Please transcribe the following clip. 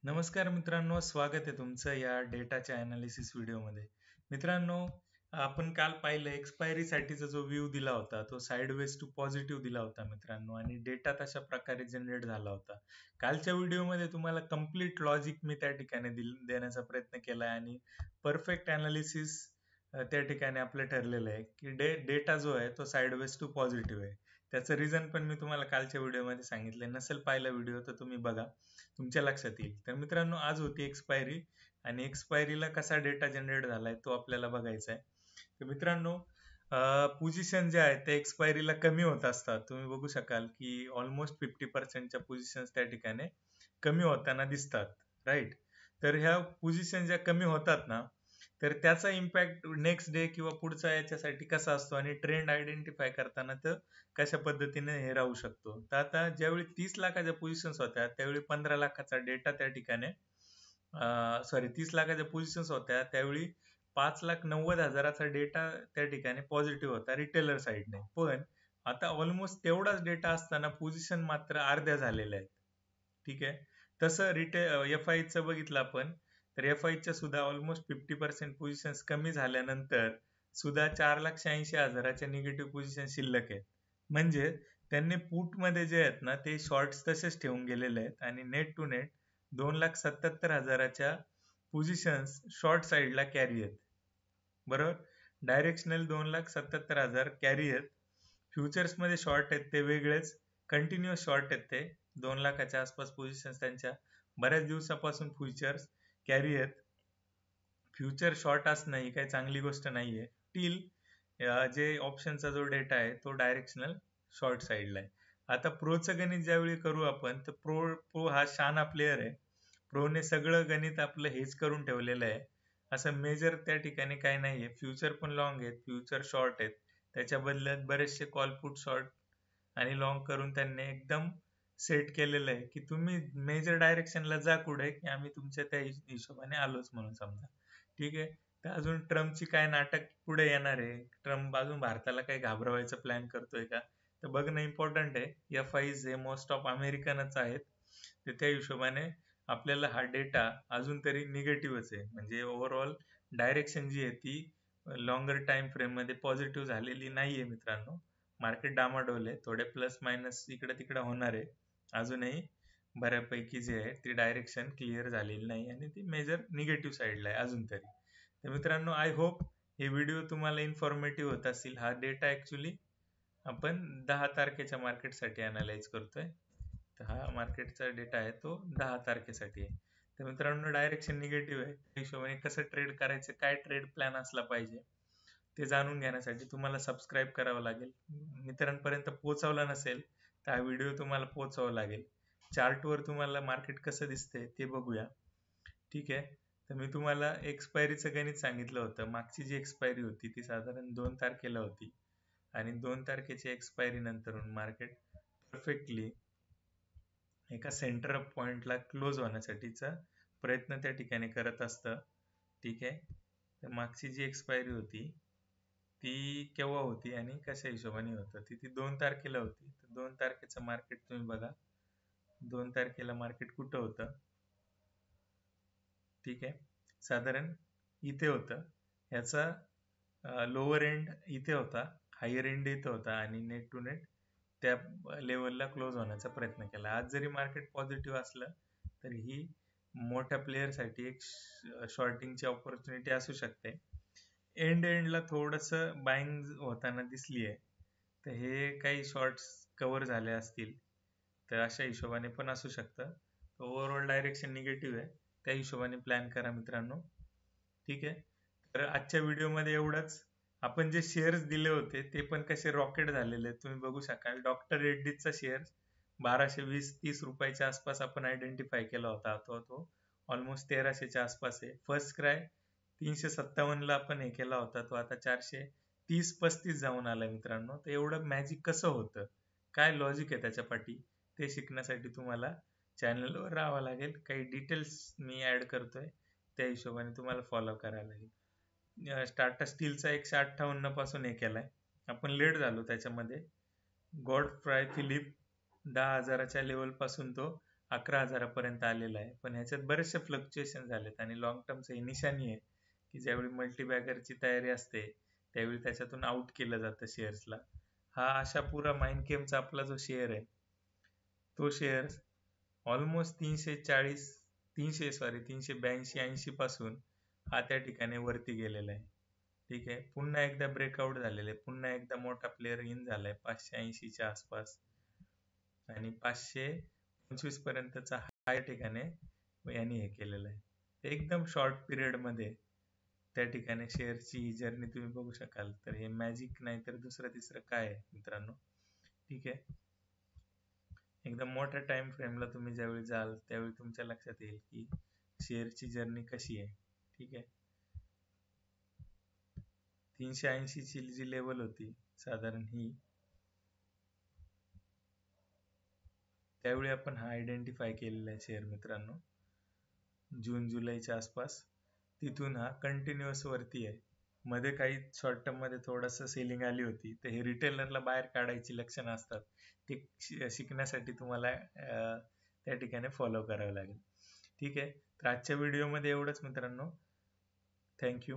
नमस्कार मित्रांनो, स्वागत आहे तुमचं या डेटाच्या अनालिसिस व्हिडिओमध्ये. मित्रांनो, आपण काल पाहिलं एक्सपायरीसाठीचा जो व्ह्यू दिला होता तो साइडवेज टू पॉझिटिव्ह दिला होता मित्रांनो, आणि डेटा तशा प्रकारे जनरेट झाला होता. कालच्या व्हिडिओमध्ये तुम्हाला कम्प्लीट लॉजिक मी त्या ठिकाणी देण्याचा प्रयत्न केला आणि परफेक्ट अनालिसिस त्या ठिकाणी आपलं ठरलेलं आहे की डेटा जो आहे तो साइडवेज टू पॉझिटिव्ह आहे. त्याचं रिझन पण मी तुम्हाला कालच्या व्हिडिओमध्ये सांगितलं. नसेल पाहिला व्हिडिओ तर तुम्ही बघा, तुमच्या लक्षात येईल. तर मित्रांनो, आज होती एक्सपायरी आणि एक्सपायरीला कसा डेटा जनरेट झालाय तो आपल्याला बघायचा आहे. तर मित्रांनो, पोझिशन जे आहेत ते एक्सपायरीला कमी होत असतात. तुम्ही बघू शकाल की ऑलमोस्ट 50% पोझिशन त्या ठिकाणी कमी होताना दिसतात, राईट. तर ह्या पोझिशन ज्या कमी होतात ना, तर त्याचा इम्पॅक्ट नेक्स्ट डे किंवा पुढचा याच्यासाठी कसा असतो आणि ट्रेंड आयडेंटिफाय करताना तर कशा पद्धतीने हे राहू शकतो. तर आता ज्यावेळी 30 लाखाच्या पोझिशन्स होत्या त्यावेळी 15 लाखाचा डेटा त्या ठिकाणी, 30 लाखाच्या पोझिशन्स होत्या त्यावेळी 5,90,000चा डेटा त्या ठिकाणी पॉझिटिव्ह होता रिटेलर साईडने. पण आता ऑलमोस्ट तेवढाच डेटा असताना पोझिशन मात्र अर्ध्या झालेल्या आहेत. ठीक आहे. तसं एफ आयचं बघितलं आपण, तर एफ आयच्या सुद्धा ऑलमोस्ट 50% पोझिशन्स कमी झाल्यानंतर सुद्धा 4,86,000च्या निगेटिव्ह पोझिशन शिल्लक आहेत. म्हणजे त्यांनी मध्ये जे आहेत ना ते शॉर्ट्स तसेच ठेवून गेलेले आहेत आणि नेट टू नेट 2,77,000च्या पोझिशन्स शॉर्ट साईडला कॅरी आहेत. बरोबर. डायरेक्शनल 2,77,000 कॅरी आहेत. फ्युचर्समध्ये शॉर्ट आहेत ते वेगळेच, कंटिन्युअस शॉर्ट आहेत ते 2 लाखाच्या आसपास पोझिशन्स त्यांच्या बऱ्याच दिवसापासून फ्युचर्स कॅरी आहेत. फ्युचर शॉर्ट असणं ही काही चांगली गोष्ट नाहीये. टील जे ऑप्शनचा जो डेटा आहे तो डायरेक्शनल शॉर्ट साईडला आहे. आता प्रोचं गणित ज्यावेळी करू आपण, तर प्रो हा शहाणा प्लेयर आहे. प्रोने सगळं गणित आपलं हेच करून ठेवलेलं आहे. असं मेजर त्या ठिकाणी काही नाहीये. फ्युचर पण लॉंग आहेत, फ्युचर शॉर्ट आहेत. त्याच्या बदल्यात बरेचसे कॉल पुट शॉर्ट आणि लॉंग करून त्यांनी एकदम सेट केलेलं आहे की तुम्ही मेजर डायरेक्शनला जा कुठे की आम्ही तुमच्या त्या हिशोबाने आलोच म्हणून समजा. ठीक आहे. तर अजून ट्रम्पची काय नाटक पुढे येणार आहे, ट्रम्प अजून भारताला काही घाबरवायचा प्लॅन करतोय का, तर बघणं इम्पॉर्टंट आहे. एफ आयज हे मोस्ट ऑफ अमेरिकनच आहेत, तर त्या हिशोबाने आपल्याला हा डेटा अजून तरी निगेटिव्हच आहे. म्हणजे ओव्हरऑल डायरेक्शन जी आहे ती लॉंगर टाइम फ्रेम मध्ये पॉझिटिव्ह झालेली नाहीये मित्रांनो. मार्केट डामाडोल आहे, थोडे प्लस मायनस इकडे तिकडे होणार आहे. अजूनही बऱ्यापैकी जे आहे ती डायरेक्शन क्लिअर झालेली नाही आणि ती मेजर निगेटिव्ह साईडला आहे अजून तरी. तर मित्रांनो, आय होप हे व्हिडिओ तुम्हाला इन्फॉर्मेटिव्ह होत असतील. हा डेटा ऍक्च्युली आपण 10 तारखेच्या मार्केटसाठी अनालाइज करतोय. तर हा मार्केटचा डेटा आहे तो 10 तारखेसाठी आहे. तर मित्रांनो, डायरेक्शन निगेटिव्ह आहे. त्या हिशोबाने कसं ट्रेड करायचं, काय ट्रेड प्लॅन असला पाहिजे ते जाणून घेण्यासाठी तुम्हाला सबस्क्राईब करावं लागेल. मित्रांपर्यंत पोहोचवला नसेल तर हा व्हिडिओ तुम्हाला पोहोचवावा लागेल. चार्टवर तुम्हाला मार्केट कसं दिसतंय ते बघूया. ठीक आहे. तर मी तुम्हाला एक्सपायरीचं गणित सांगितलं होतं. मागची जी एक्सपायरी होती ती साधारण 2 तारखेला होती आणि 2 तारखेच्या एक्सपायरी नंतरून मार्केट परफेक्टली एका सेंटर पॉइंटला क्लोज होण्यासाठीचा प्रयत्न त्या ठिकाणी करत असतं. ठीक आहे. तर मागची जी एक्सपायरी होती ती केव्हा होती आणि कशा हिशोबाने होतं, ती 2 तारखेला होती. तर 2 तारखेचं मार्केट तुम्ही बघा. 2 तारखेला मार्केट कुठं होतं, ठीक आहे, साधारण इथे होतं. ह्याचा लोअर एंड इथे होता, हायर एंड इथे होता आणि नेट टू नेट त्या लेवलला क्लोज होण्याचा प्रयत्न केला. आज जरी मार्केट पॉझिटिव्ह असलं तरी ही मोठ्या प्लेयरसाठी एक शॉर्टिंगची ऑपॉर्च्युनिटी असू शकते. एंडला थोडंसं बाईंग होताना दिसली आहे, तर हे काही शॉर्ट्स कव्हर झाले असतील तर अशा हिशोबाने पण असू शकतं. ओव्हरऑल डायरेक्शन निगेटिव्ह आहे, त्या हिशोबाने प्लॅन करा मित्रांनो. ठीक आहे. तर आजच्या व्हिडिओमध्ये एवढंच. आपण जे शेअर्स दिले होते ते पण कसे रॉकेट झालेले आहेत तुम्ही बघू शकाल. डॉक्टर रेड्डीचा शेअर 1220-30 रुपयाच्या आसपास आपण आयडेंटिफाय केला होता, तो ऑलमोस्ट 1300च्या आसपास आहे. फर्स्ट क्राय 357ला आपण हे केला होता, तो आता 430-35 जाऊन आला मित्रांनो. तर एवढं मॅजिक कसं होतं, काय लॉजिक आहे त्याच्या पाठी, ते शिकण्यासाठी तुम्हाला चॅनलवर राहावं लागेल. काही डिटेल्स मी ऍड करतोय, त्या हिशोबाने तुम्हाला फॉलो करायला लागेल. टाटा स्टीलचा 158 पासून हे केलाय आपण, लेट झालो त्याच्यामध्ये. गॉड फ्राय फिलिप 10,000च्या लेवल पासून तो 11,000पर्यंत आलेला आहे. पण ह्याच्यात बरेचसे फ्लक्च्युएशन झालेत आणि लॉंग टर्मचं ही निशाणी आहे की ज्यावेळी मल्टीबॅगरची तयारी असते त्यावेळी त्याच्यातून आउट केलं जातं शेअर्सला. हा अशा पुरा माइंडकेमचा आपला जो शेअर आहे तो शेअर ऑलमोस्ट 382 पासून हा त्या ठिकाणी वरती गेलेला आहे. ठीक आहे. पुन्हा एकदा ब्रेकआउट झालेलं आहे. पुन्हा एकदा मोठा प्लेअर इन झालाय 580च्या आसपास आणि 525 पर्यंतचा हाय ठिकाणी यांनी हे केलेलं आहे. एकदम शॉर्ट पिरियड मध्ये त्या ठिकाणी शेअरची जर्नी तुम्ही बघू शकाल. तर हे मॅजिक नाही तर दुसरं तिसरं काय आहे मित्रांनो. ठीक आहे. एकदम मोठ्या टाइम फ्रेमला तुम्ही ज्यावेळी जाल त्यावेळी तुमच्या लक्षात येईल की शेअरची जर्नी कशी आहे. ठीक आहे. 380 ची जी लेवल होती साधारण ही, त्यावेळी आपण हा आयडेंटिफाय केलेला आहे शेअर मित्रांनो जून जुलैच्या आसपास. तिथून हा कंटिन्युअस वरती आहे. मध्ये काही शॉर्ट टर्म मध्ये थोडस सेलिंग आली होती. तर हे रिटेलरला बाहेर काढायची लक्षणं असतात. ते शिकण्यासाठी तुम्हाला त्या ठिकाणी फॉलो करावं लागेल. ठीक आहे. तर आजच्या व्हिडिओमध्ये एवढंच मित्रांनो. थँक्यू.